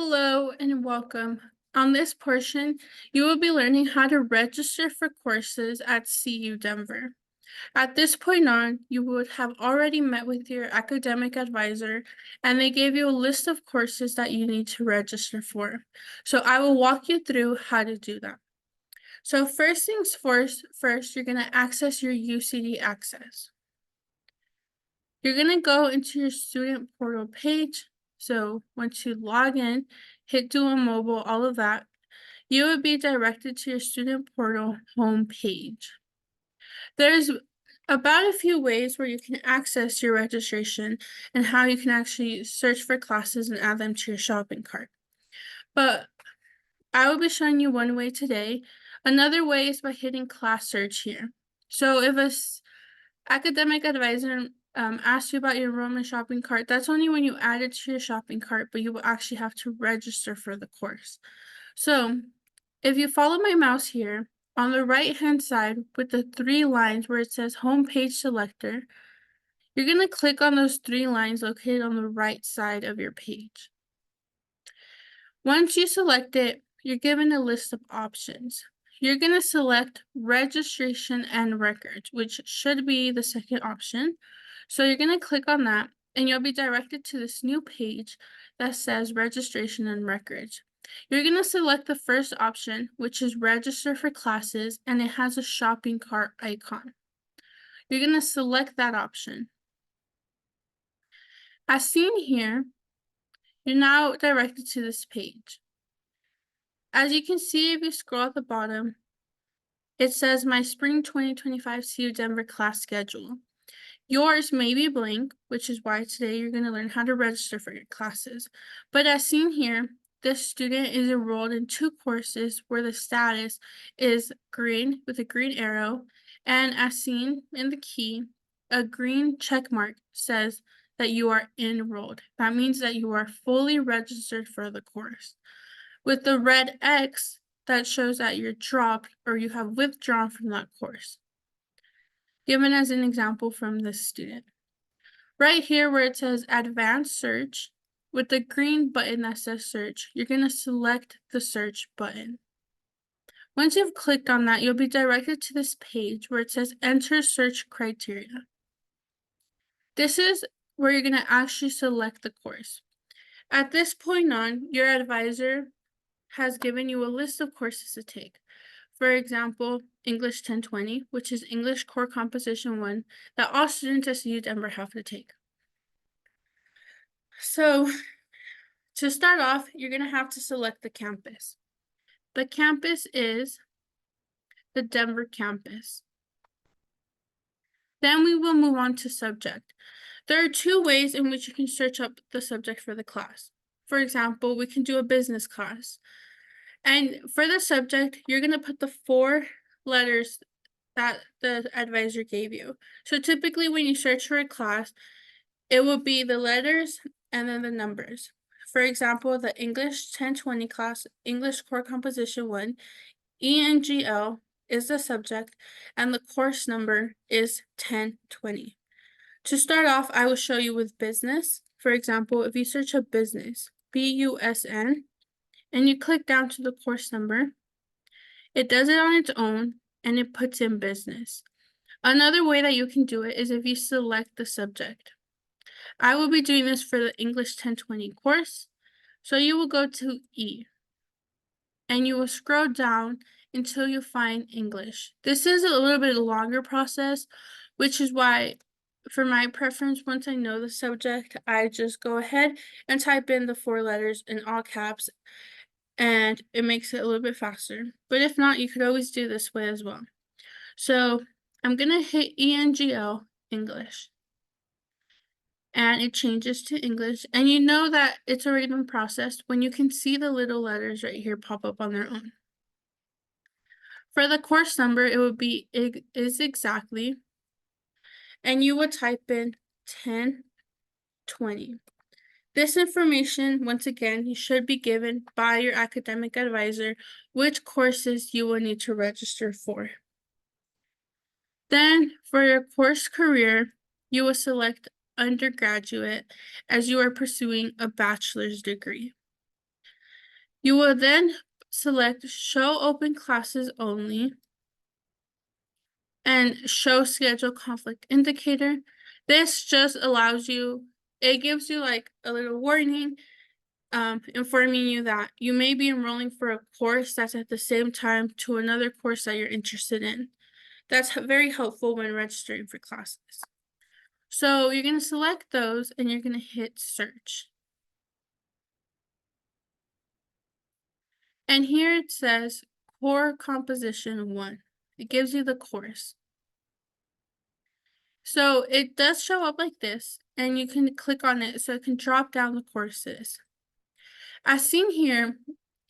Hello and welcome. On this portion, you will be learning how to register for courses at CU Denver. At this point on, you would have already met with your academic advisor, and they gave you a list of courses that you need to register for. So I will walk you through how to do that. So first things first, you're going to access your UCD Access. You're going to go into your student portal page. So once you log in, hit Duo Mobile, all of that, you would be directed to your student portal home page. There's about a few ways where you can access your registration and how you can actually search for classes and add them to your shopping cart. But I will be showing you one way today. Another way is by hitting class search here. So if an academic advisor asks you about your enrollment shopping cart, that's only when you add it to your shopping cart, but you will actually have to register for the course. So if you follow my mouse here, on the right-hand side with the three lines where it says Home Page Selector, you're going to click on those three lines located on the right side of your page. Once you select it, you're given a list of options. You're going to select Registration and Records, which should be the second option. So you're going to click on that, and you'll be directed to this new page that says Registration and Records. You're going to select the first option, which is Register for Classes, and it has a shopping cart icon. You're going to select that option. As seen here, you're now directed to this page. As you can see, if you scroll at the bottom, it says My Spring 2025 CU Denver Class Schedule. Yours may be blank, which is why today you're going to learn how to register for your classes. But as seen here, this student is enrolled in two courses where the status is green with a green arrow, and as seen in the key, a green check mark says that you are enrolled. That means that you are fully registered for the course. With the red X, that shows that you're dropped or you have withdrawn from that course. Given as an example from this student. Right here where it says Advanced Search, with the green button that says Search, you're going to select the Search button. Once you've clicked on that, you'll be directed to this page where it says Enter Search Criteria. This is where you're going to actually select the course. At this point on, your advisor has given you a list of courses to take. For example, English 1020, which is English Core Composition 1, that all students at CU Denver have to take. So, to start off, you're going to have to select the campus. The campus is the Denver campus. Then we will move on to subject. There are two ways in which you can search up the subject for the class. For example, we can do a business class. And for the subject, you're going to put the 4 letters that the advisor gave you. So typically when you search for a class, it will be the letters and then the numbers. For example, the English 1020 class, English Core Composition 1, ENGL is the subject, and the course number is 1020. To start off, I will show you with business. For example, if you search up business, BUSN, and you click down to the course number, it does it on its own, and it puts in business. Another way that you can do it is if you select the subject. I will be doing this for the English 1020 course. So you will go to E, and you will scroll down until you find English. This is a little bit longer process, which is why, for my preference, once I know the subject, I just go ahead and type in the 4 letters in all caps, and it makes it a little bit faster. But if not, you could always do this way as well. So I'm going to hit ENGL, English. And it changes to English, and you know that it's already been processed when you can see the little letters right here pop up on their own. For the course number, it would be is exactly, and you would type in 1020. This information, once again, you should be given by your academic advisor which courses you will need to register for. Then, for your course career, you will select undergraduate as you are pursuing a bachelor's degree. You will then select Show Open Classes Only and Show Schedule Conflict Indicator. This just allows you, it gives you like a little warning informing you that you may be enrolling for a course that's at the same time to another course that you're interested in. That's very helpful when registering for classes. So you're going to select those and you're going to hit search. And here it says Core Composition 1. It gives you the course. So it does show up like this, and you can click on it so it can drop down the courses. As seen here,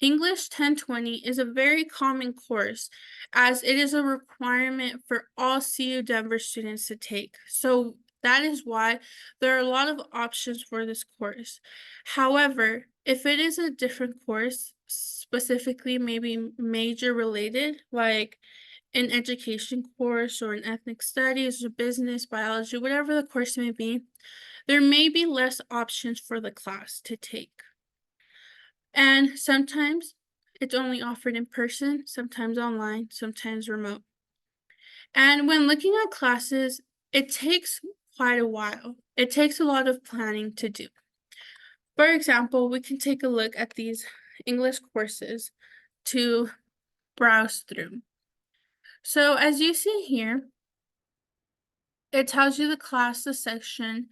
English 1020 is a very common course as it is a requirement for all CU Denver students to take. So that is why there are a lot of options for this course. However, if it is a different course, specifically maybe major related, like an education course or an ethnic studies or business, biology, whatever the course may be, there may be less options for the class to take. And sometimes it's only offered in person, sometimes online, sometimes remote. And when looking at classes, it takes quite a while. It takes a lot of planning to do. For example, we can take a look at these English courses to browse through. So as you see here, it tells you the class, the section.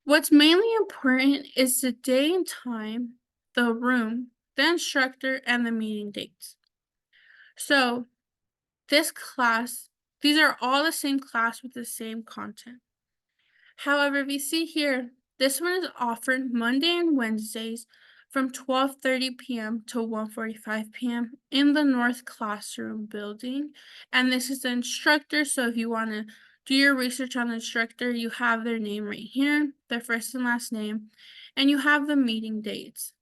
What's mainly important is the day and time, the room, the instructor, and the meeting dates. So this class, these are all the same class with the same content. However, we see here, this one is offered Monday and Wednesdays from 12:30 p.m. to 1:45 p.m. in the North Classroom building. And this is the instructor, so if you want to do your research on the instructor, you have their name right here, their first and last name, and you have the meeting dates.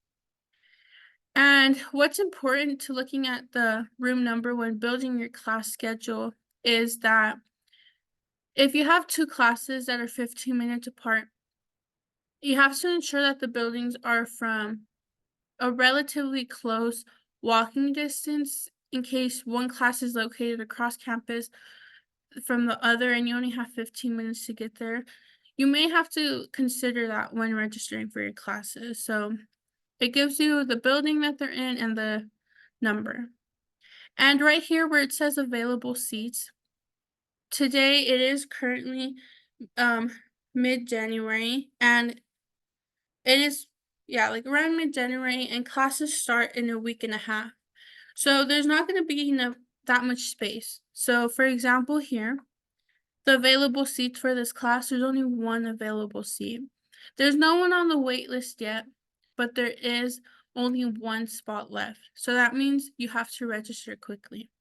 And what's important to looking at the room number when building your class schedule is that if you have two classes that are 15 minutes apart, you have to ensure that the buildings are from a relatively close walking distance in case one class is located across campus from the other and you only have 15 minutes to get there. You may have to consider that when registering for your classes. So it gives you the building that they're in and the number. And right here where it says available seats, today it is currently mid-January and it is like around mid-January and classes start in a week and a half. So there's not going to be that much space. So for example here, the available seats for this class, there's only one available seat. There's no one on the wait list yet, but there is only one spot left. So that means you have to register quickly.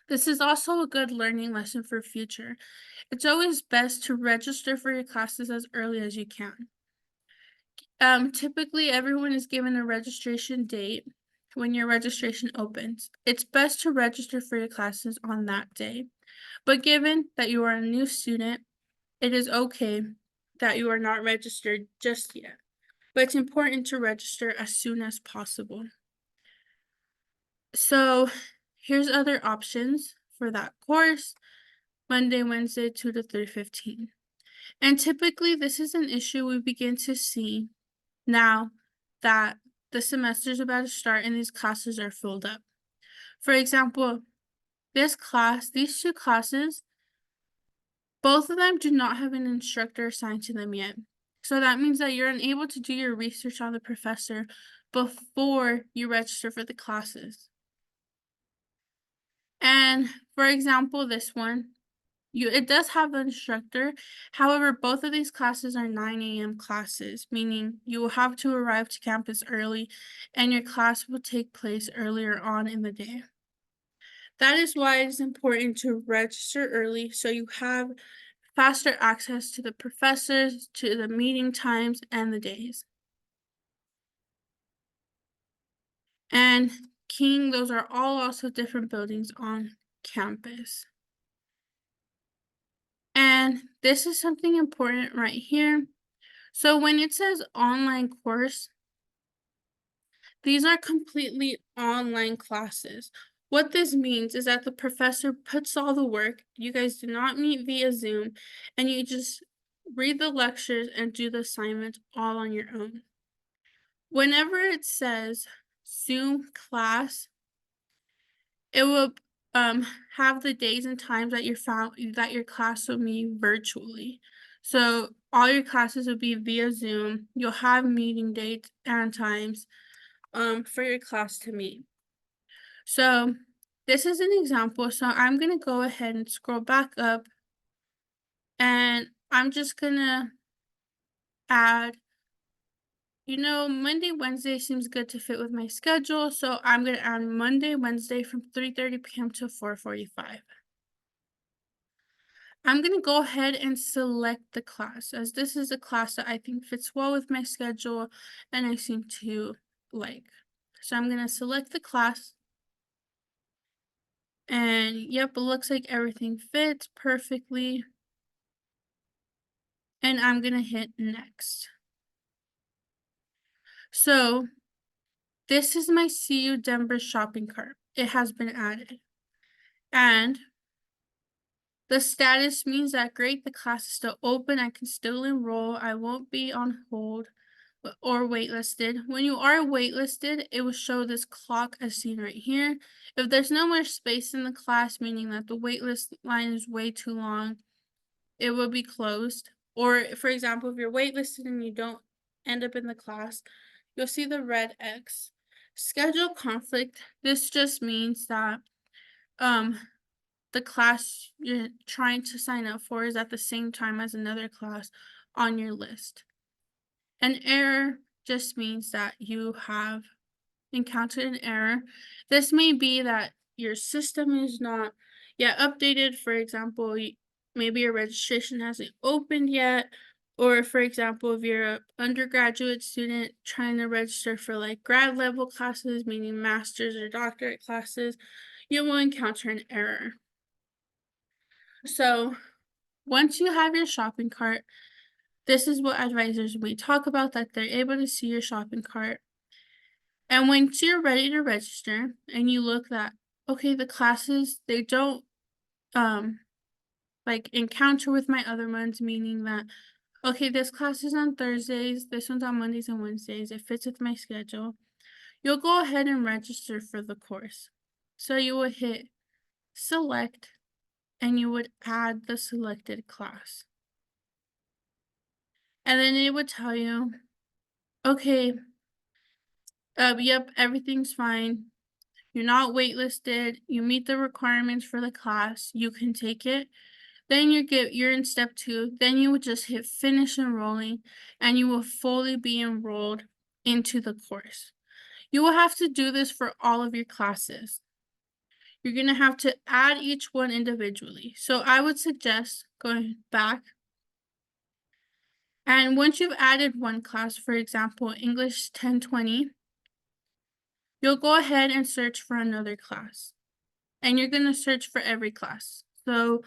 This is also a good learning lesson for future. It's always best to register for your classes as early as you can. Typically everyone is given a registration date when your registration opens. It's best to register for your classes on that day. But given that you are a new student, it is okay that you are not registered just yet. But it's important to register as soon as possible. So here's other options for that course. Monday, Wednesday, 2 to 3:15. And typically this is an issue we begin to see now that the semester is about to start and these classes are filled up. For example, these two classes, both of them do not have an instructor assigned to them yet. So that means that you're unable to do your research on the professor before you register for the classes. And for example, this one, it does have an instructor. However, both of these classes are 9 a.m. classes, meaning you will have to arrive to campus early and your class will take place earlier on in the day. That is why it is important to register early so you have faster access to the professors, to the meeting times, and the days. And King, those are all also different buildings on campus. And this is something important right here. So when it says online course, These are completely online classes. What this means is that the professor puts all the work, you guys do not meet via Zoom, and you just read the lectures and do the assignments all on your own. Whenever it says Zoom class, it will have the days and times that that your class will meet virtually. So all your classes will be via Zoom. You'll have meeting dates and times for your class to meet. So this is an example. So I'm gonna go ahead and scroll back up, and I'm just gonna add, Monday, Wednesday seems good to fit with my schedule. So I'm gonna add Monday, Wednesday from 3:30 p.m. to 4:45. I'm gonna go ahead and select the class, as this is a class that I think fits well with my schedule and I seem to like. So I'm gonna select the class. And yep, it looks like everything fits perfectly. And I'm gonna hit next. So this is my CU Denver shopping cart. It has been added. And the status means that great, the class is still open. I can still enroll. I won't be on hold or waitlisted. When you are waitlisted, it will show this clock as seen right here. If there's no more space in the class, meaning that the waitlist line is way too long, it will be closed. Or for example, if you're waitlisted and you don't end up in the class, you'll see the red X. Schedule conflict. This just means that the class you're trying to sign up for is at the same time as another class on your list. An error just means that you have encountered an error. This may be that your system is not yet updated. For example, maybe your registration hasn't opened yet. Or for example, if you're an undergraduate student trying to register for like grad level classes, meaning master's or doctorate classes, you will encounter an error. So once you have your shopping cart, this is what advisors may talk about, that they're able to see your shopping cart. And once you're ready to register and you look that, okay, the classes, they don't like encounter with my other ones, meaning that, okay, this class is on Thursdays, this one's on Mondays and Wednesdays, it fits with my schedule, you'll go ahead and register for the course. So you would hit select and you would add the selected class. And then it would tell you, okay, yep, everything's fine. You're not waitlisted, you meet the requirements for the class, you can take it. Then you're in step 2, then you would just hit finish enrolling and you will fully be enrolled into the course. You will have to do this for all of your classes. You're gonna have to add each one individually. So I would suggest going back, and once you've added one class, for example, English 1020, you'll go ahead and search for another class. And you're gonna search for every class. So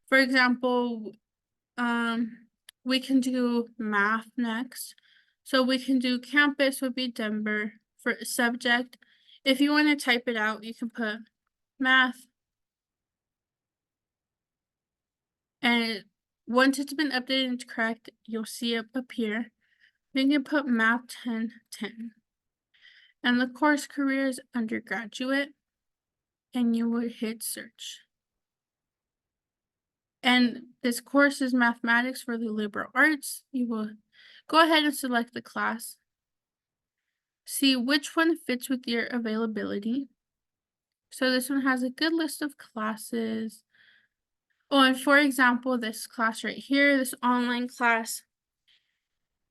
for example, we can do math next. So we can do campus would be Denver for subject. If you want to type it out, you can put math. And once it's been updated and correct, you'll see it appear. Then you put math 1010. And the course career is undergraduate. And you would hit search. And this course is mathematics for the liberal arts. You will go ahead and select the class. See which one fits with your availability. So this one has a good list of classes. Oh, and for example, this class right here, this online class,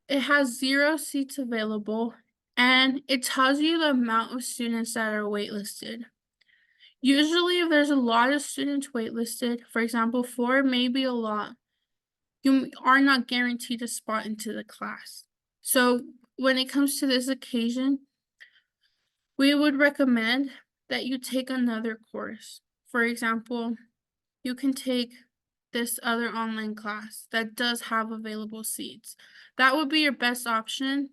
it has 0 seats available and it tells you the amount of students that are waitlisted. Usually, if there's a lot of students waitlisted, for example, 4, maybe a lot, you are not guaranteed a spot into the class. So when it comes to this occasion, we would recommend that you take another course. For example, you can take this other online class that does have available seats. That would be your best option.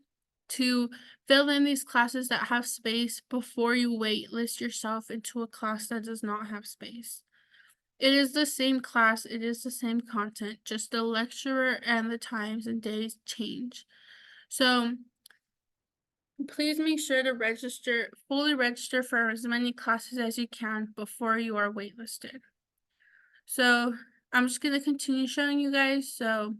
to fill in these classes that have space before you waitlist yourself into a class that does not have space. It is the same class, it is the same content, just the lecturer and the times and days change. So please make sure to fully register for as many classes as you can before you are waitlisted. So I'm just going to continue showing you guys. So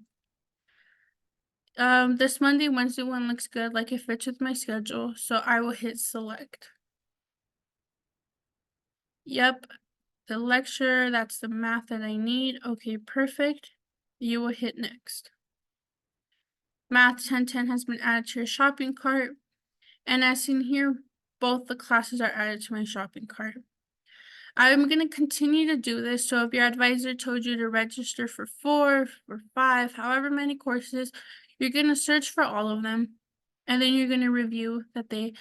this Monday, Wednesday one looks good, like it fits with my schedule. So I will hit select. Yep, the lecture, that's the math that I need. Okay, perfect. You will hit next. Math 1010 has been added to your shopping cart. And as seen here, both the classes are added to my shopping cart. I'm going to continue to do this. So if your advisor told you to register for 4 or 5, however many courses, you're going to search for all of them. And then you're going to review that they're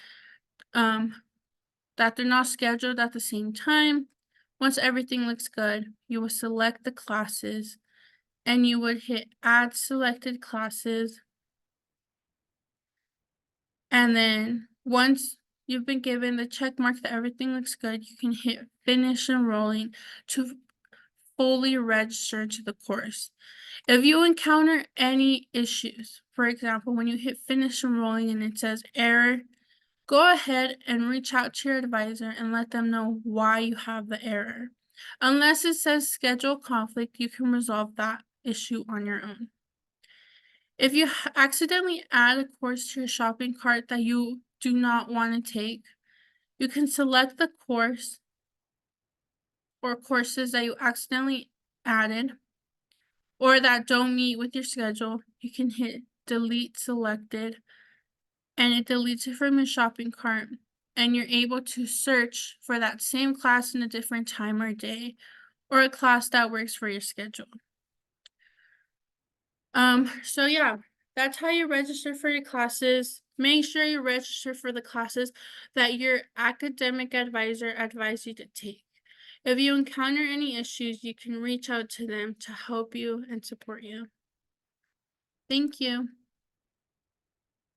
not scheduled at the same time. Once everything looks good, you will select the classes and you would hit add selected classes. And then once you've been given the check mark that everything looks good, you can hit finish enrolling to fully register to the course. If you encounter any issues, for example, when you hit finish enrolling and it says error, go ahead and reach out to your advisor and let them know why you have the error. Unless it says schedule conflict, you can resolve that issue on your own. If you accidentally add a course to your shopping cart that you do not want to take, you can select the course or courses that you accidentally added or that don't meet with your schedule. You can hit delete selected and it deletes it from your shopping cart, and you're able to search for that same class in a different time or day or a class that works for your schedule. So yeah, that's how you register for your classes. Make sure you register for the classes that your academic advisor advised you to take. If you encounter any issues, you can reach out to them to help you and support you. Thank you.